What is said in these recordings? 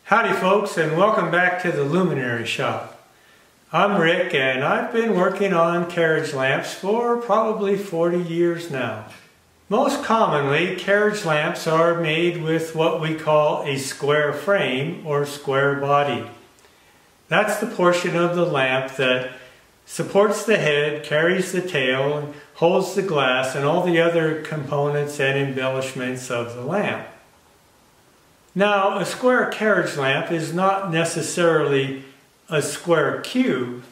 Howdy folks, and welcome back to the Luminary Shoppe. I'm Rick, and I've been working on carriage lamps for probably 40 years now. Most commonly, carriage lamps are made with what we call a square frame or square body. That's the portion of the lamp that supports the head, carries the tail, and holds the glass and all the other components and embellishments of the lamp. Now, a square carriage lamp is not necessarily a square cube,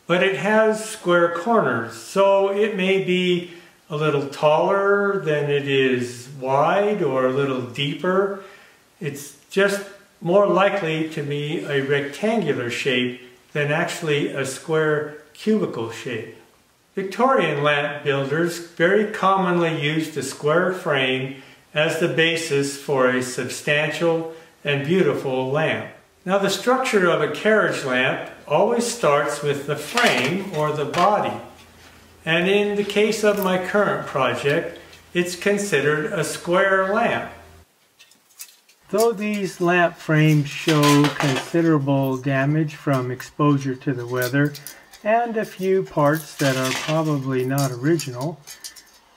but it has square corners, so it may be a little taller than it is wide or a little deeper. It's just more likely to be a rectangular shape than actually a square cubical shape. Victorian lamp builders very commonly used a square frame as the basis for a substantial and beautiful lamp. Now, the structure of a carriage lamp always starts with the frame or the body. And in the case of my current project, it's considered a square lamp. Though these lamp frames show considerable damage from exposure to the weather and a few parts that are probably not original,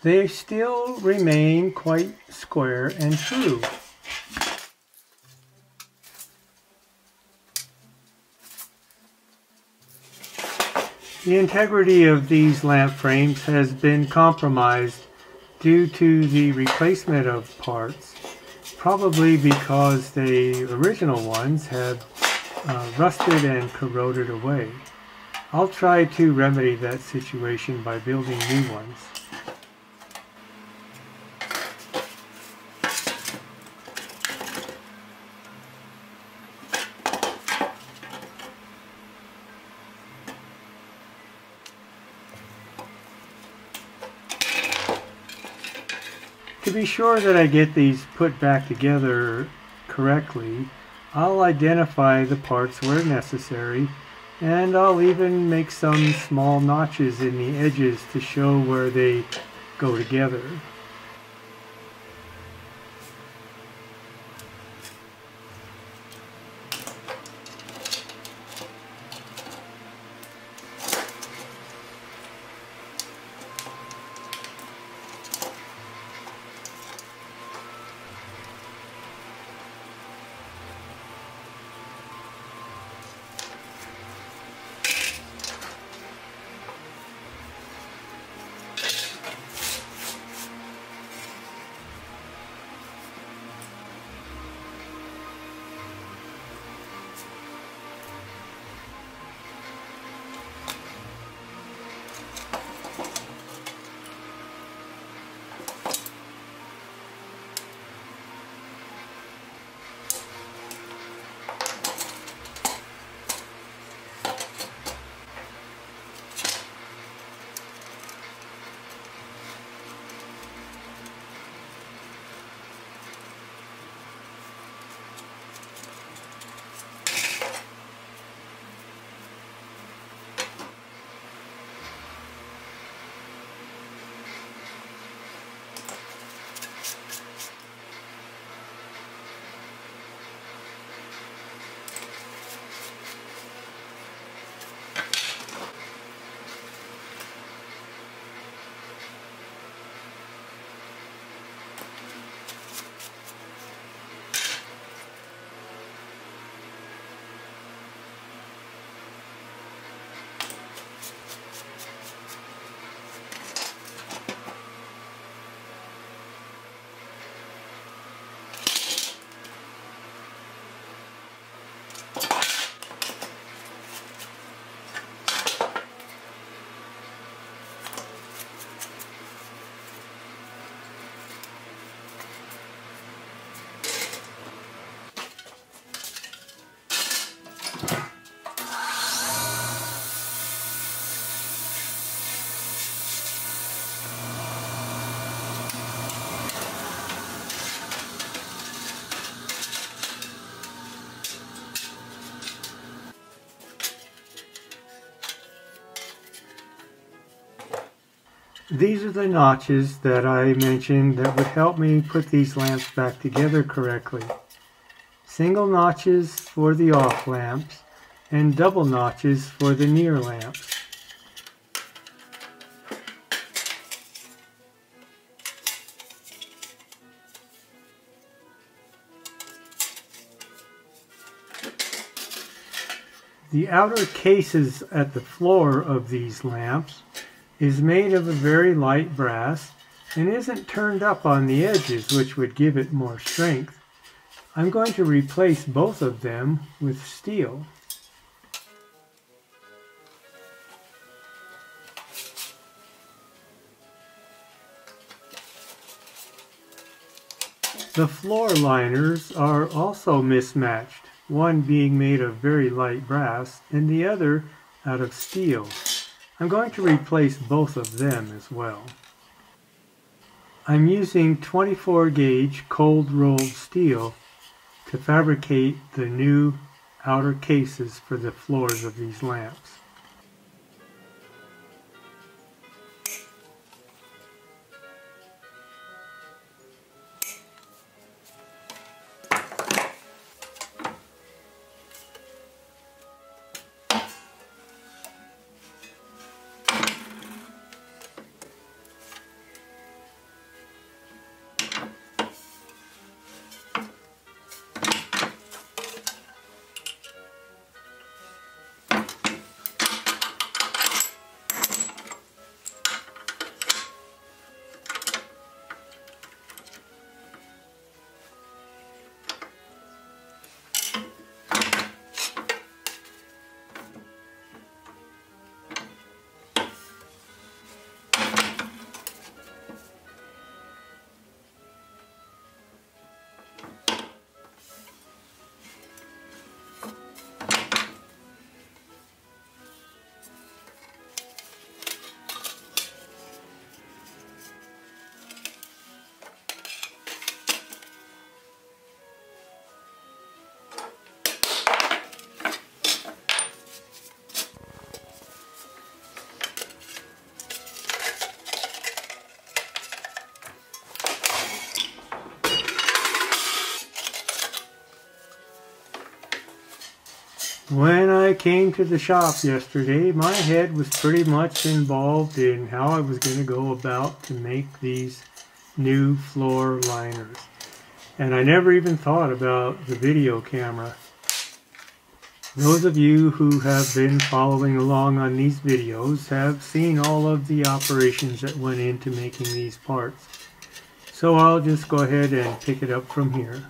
they still remain quite square and true. The integrity of these lamp frames has been compromised due to the replacement of parts, probably because the original ones have rusted and corroded away. I'll try to remedy that situation by building new ones. To be sure that I get these put back together correctly, I'll identify the parts where necessary, and I'll even make some small notches in the edges to show where they go together. These are the notches that I mentioned that would help me put these lamps back together correctly. single notches for the off lamps and double notches for the near lamps. The outer cases at the floor of these lamps is made of a very light brass and isn't turned up on the edges, which would give it more strength. I'm going to replace both of them with steel. The floor liners are also mismatched, one being made of very light brass and the other out of steel. I'm going to replace both of them as well. I'm using 24 gauge cold rolled steel to fabricate the new outer cases for the floors of these lamps. When I came to the shop yesterday, my head was pretty much involved in how I was going to go about to make these new floor liners. And I never even thought about the video camera. Those of you who have been following along on these videos have seen all of the operations that went into making these parts. So I'll just go ahead and pick it up from here.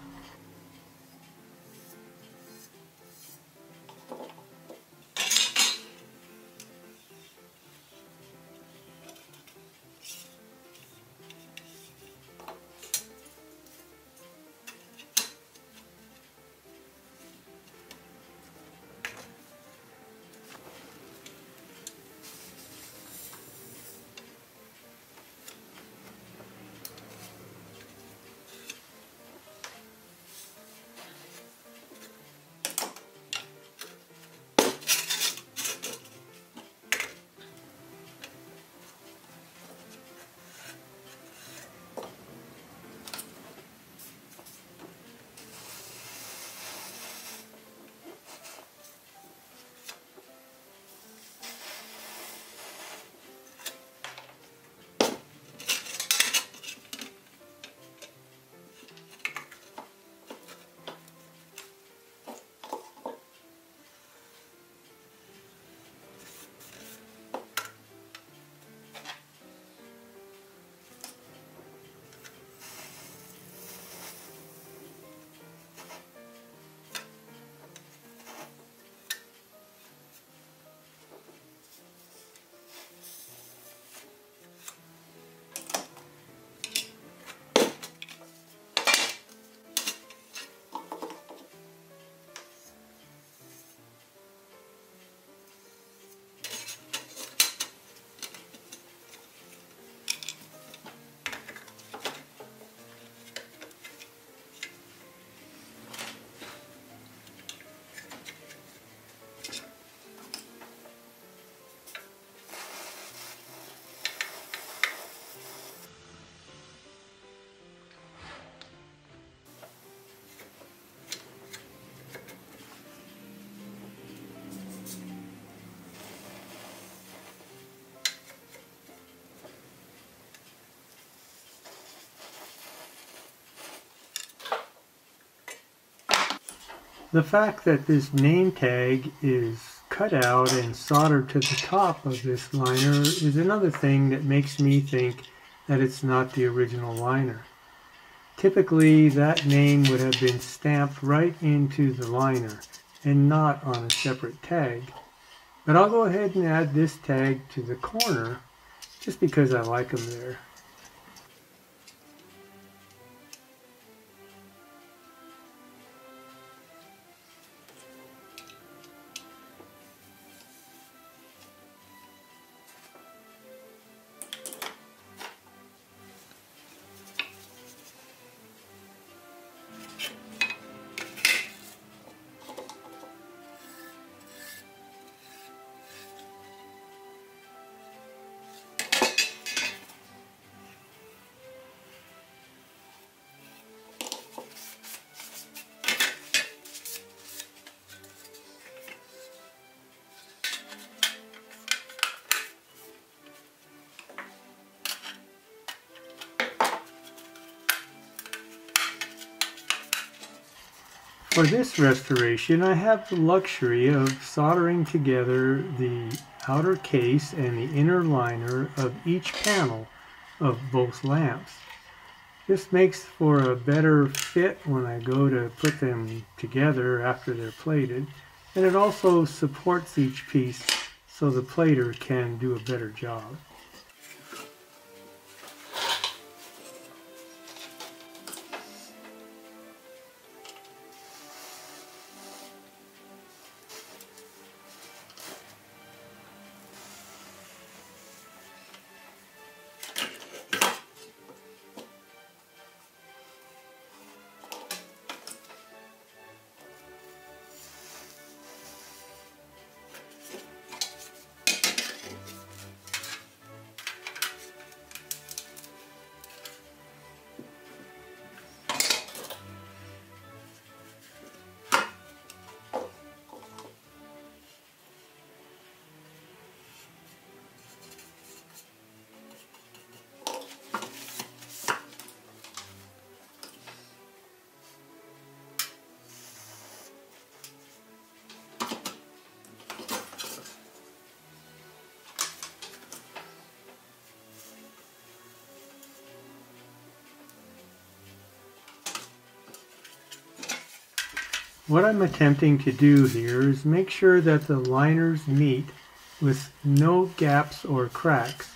The fact that this name tag is cut out and soldered to the top of this liner is another thing that makes me think that it's not the original liner. Typically, that name would have been stamped right into the liner and not on a separate tag. But I'll go ahead and add this tag to the corner just because I like them there. For this restoration, I have the luxury of soldering together the outer case and the inner liner of each panel of both lamps. This makes for a better fit when I go to put them together after they're plated, and it also supports each piece so the plater can do a better job. What I'm attempting to do here is make sure that the liners meet with no gaps or cracks.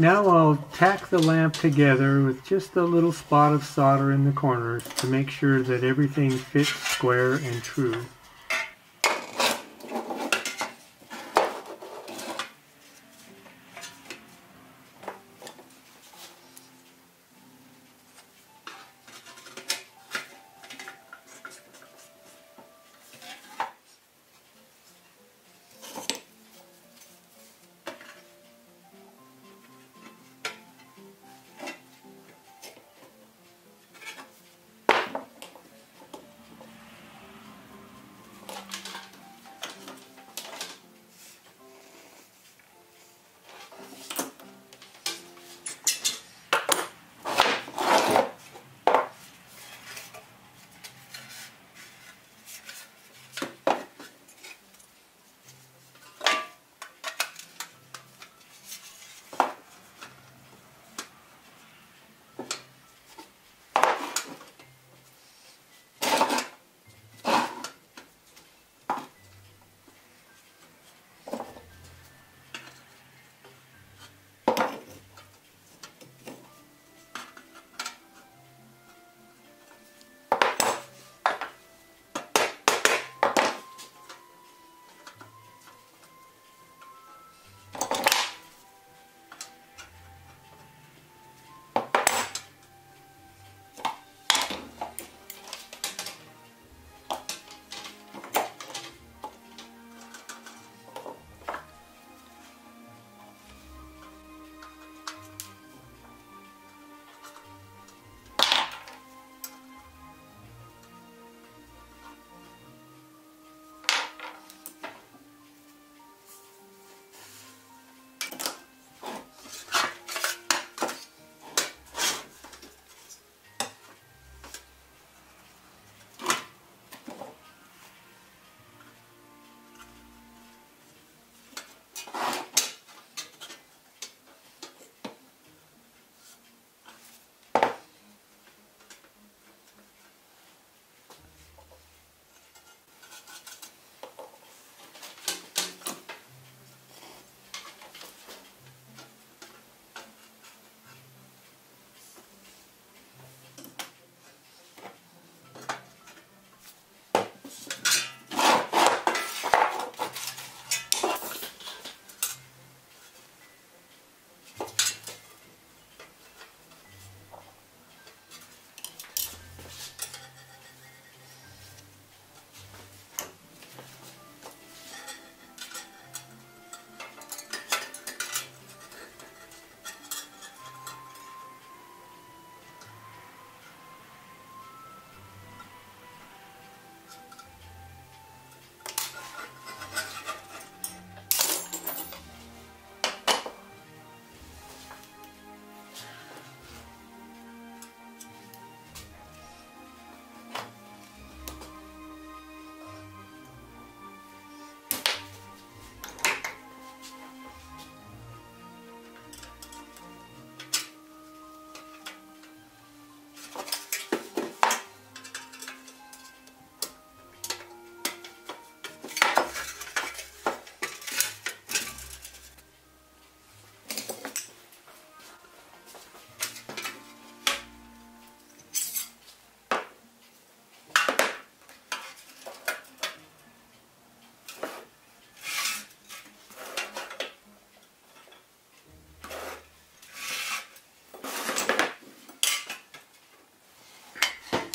Now I'll tack the lamp together with just a little spot of solder in the corners to make sure that everything fits square and true.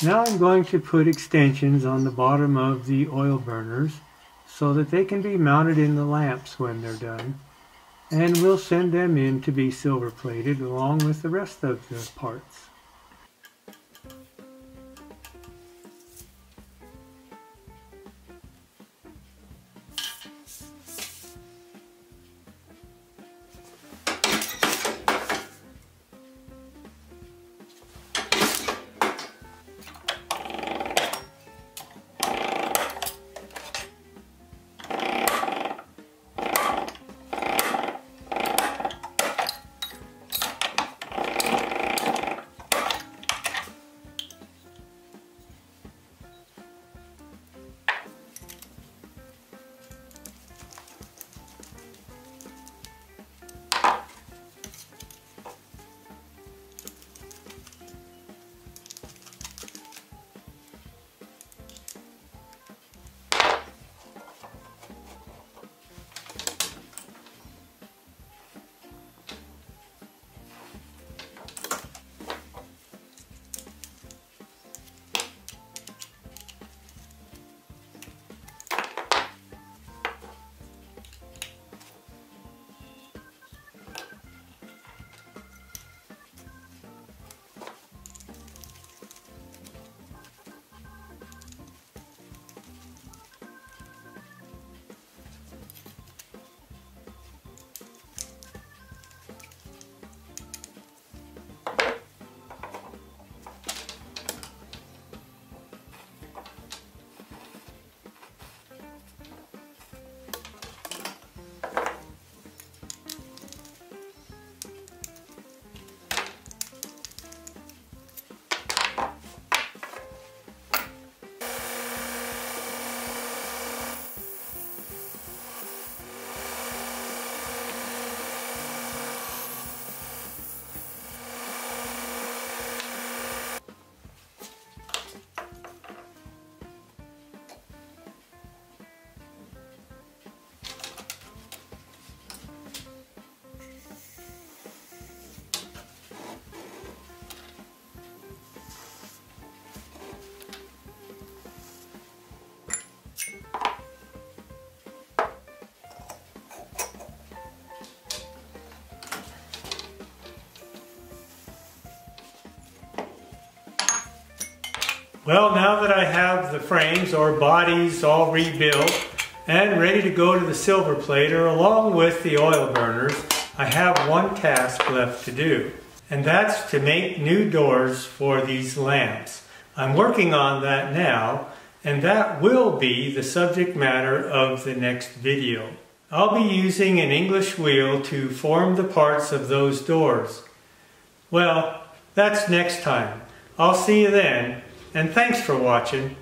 Now I'm going to put extensions on the bottom of the oil burners so that they can be mounted in the lamps when they're done, and we'll send them in to be silver plated along with the rest of the parts. Well, now that I have the frames or bodies all rebuilt and ready to go to the silver plater along with the oil burners, I have one task left to do, and that's to make new doors for these lamps. I'm working on that now, and that will be the subject matter of the next video. I'll be using an English wheel to form the parts of those doors. Well, that's next time. I'll see you then, and thanks for watching.